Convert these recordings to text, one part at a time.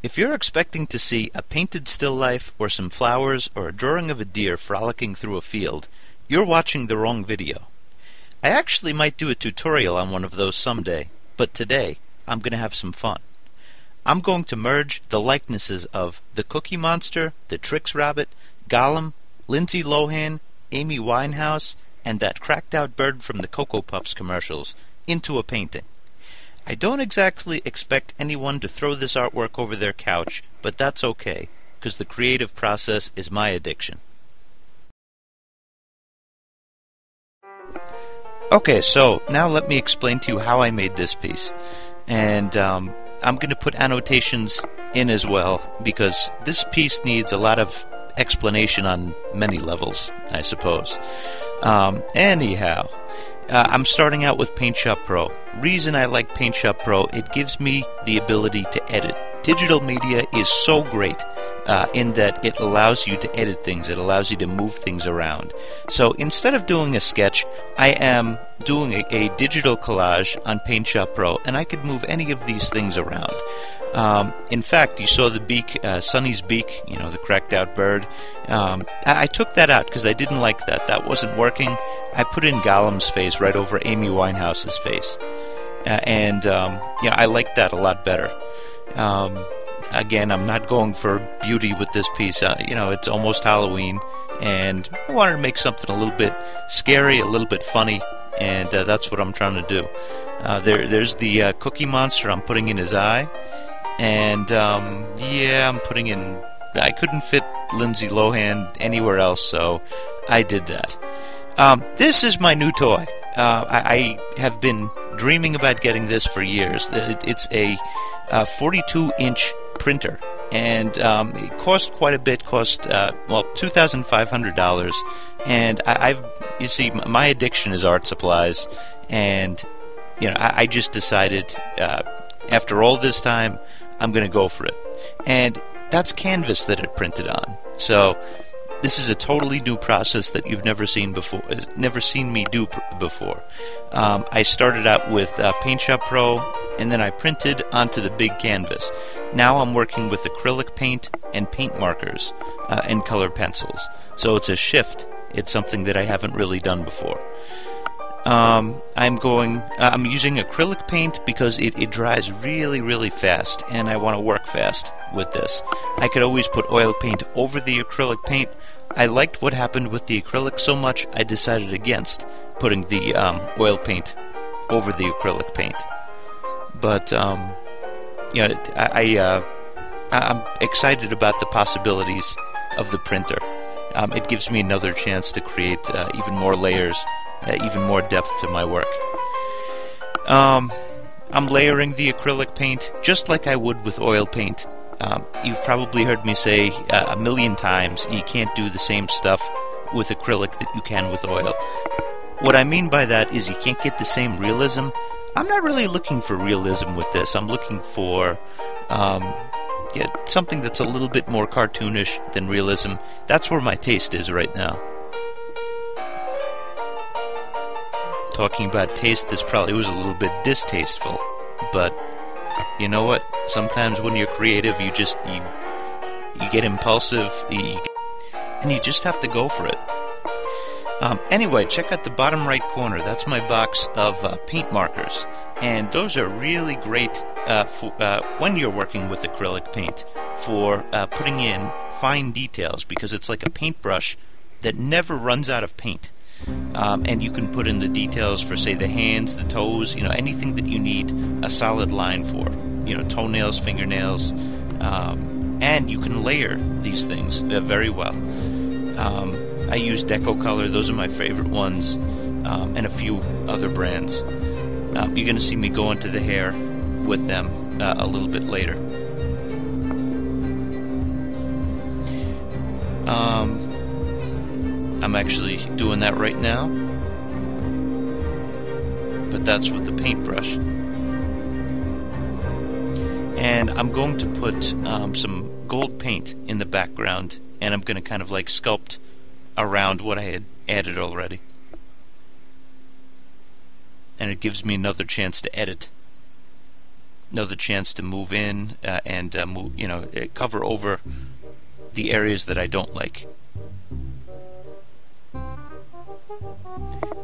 If you're expecting to see a painted still life or some flowers or a drawing of a deer frolicking through a field, you're watching the wrong video. I actually might do a tutorial on one of those someday, but today I'm going to have some fun. I'm going to merge the likenesses of the Cookie Monster, the Trix Rabbit, Gollum, Lindsay Lohan, Amy Winehouse, and that cracked out bird from the Cocoa Puffs commercials into a painting. I don't exactly expect anyone to throw this artwork over their couch, but that's okay, because the creative process is my addiction. Okay, so now let me explain to you how I made this piece. And I'm going to put annotations in as well, because this piece needs a lot of explanation on many levels, I suppose. Anyhow, I'm starting out with Paint Shop Pro. Reason I like Paint Shop Pro, it gives me the ability to edit. Digital media is so great in that it allows you to edit things, it allows you to move things around. So instead of doing a sketch, I am doing a digital collage on Paint Shop Pro, and I could move any of these things around. In fact, you saw the beak, Sonny's beak, the cracked out bird. I took that out because I didn't like that. That wasn't working. I put in Gollum's face right over Amy Winehouse's face. I like that a lot better. Again, I'm not going for beauty with this piece. It's almost Halloween, and I wanted to make something a little bit scary, a little bit funny, and that's what I'm trying to do. There's the Cookie Monster. I'm putting in his eye, and I'm putting in... I couldn't fit Lindsay Lohan anywhere else, so I did that. This is my new toy. I have been dreaming about getting this for years. It's a 42-inch printer, and it cost quite a bit. Cost $2,500. And you see, my addiction is art supplies, and I just decided after all this time, I'm going to go for it. And that's canvas that it printed on. So this is a totally new process that you've never seen me do before. I started out with Paint Shop Pro, and then I printed onto the big canvas. Now I'm working with acrylic paint and paint markers and color pencils. So it's a shift. It's something that I haven't really done before. I'm using acrylic paint because it dries really, really fast, and I want to work fast with this. I could always put oil paint over the acrylic paint. I liked what happened with the acrylic so much, I decided against putting the oil paint over the acrylic paint. But I'm excited about the possibilities of the printer. It gives me another chance to create even more layers, even more depth to my work. I'm layering the acrylic paint just like I would with oil paint. You've probably heard me say a million times, you can't do the same stuff with acrylic that you can with oil. What I mean by that is you can't get the same realism. I'm not really looking for realism with this. I'm looking for something that's a little bit more cartoonish than realism. That's where my taste is right now. Talking about taste, this probably was a little bit distasteful, but you know what? Sometimes when you're creative, you get impulsive, and you just have to go for it. Anyway, check out the bottom right corner. That's my box of paint markers, and those are really great when you're working with acrylic paint for putting in fine details, because it's like a paintbrush that never runs out of paint. And you can put in the details for, say, the hands, the toes, anything that you need a solid line for, toenails, fingernails, and you can layer these things very well. I use Deco Color; those are my favorite ones, and a few other brands. You're going to see me go into the hair with them a little bit later. I'm actually doing that right now, but that's with the paintbrush. And I'm going to put some gold paint in the background, and I'm going to kind of like sculpt around what I had added already. And it gives me another chance to edit. another chance to move in and move, cover over the areas that I don't like.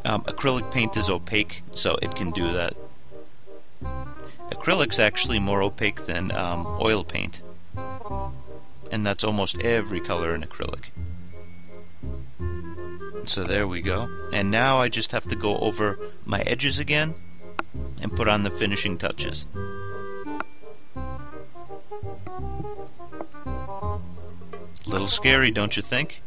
Acrylic paint is opaque, so it can do that. Acrylic's actually more opaque than oil paint, and that's almost every color in acrylic. So there we go. And now I just have to go over my edges again and put on the finishing touches. A little scary, don't you think?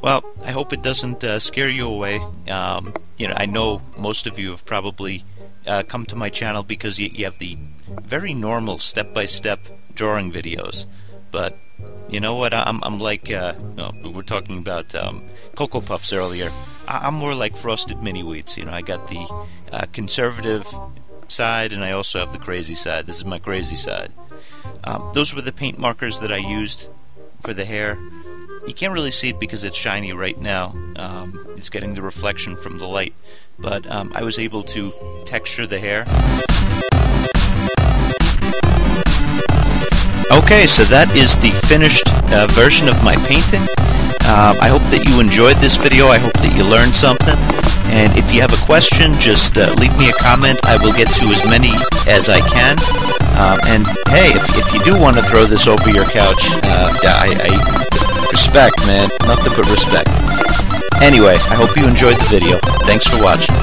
Well, I hope it doesn't scare you away. I know most of you have probably come to my channel because you have the very normal step-by-step drawing videos. But you know what? I'm like, we were talking about Cocoa Puffs earlier. I'm more like Frosted Mini Wheats. I got the conservative side, and I also have the crazy side. This is my crazy side. Those were the paint markers that I used for the hair. You can't really see it because it's shiny right now. It's getting the reflection from the light. But I was able to texture the hair. Okay, so that is the finished version of my painting. I hope that you enjoyed this video. I hope that you learned something. And if you have a question, just leave me a comment. I will get to as many as I can. And hey, if you do want to throw this over your couch, I respect, man. Nothing but respect. Anyway, I hope you enjoyed the video. Thanks for watching.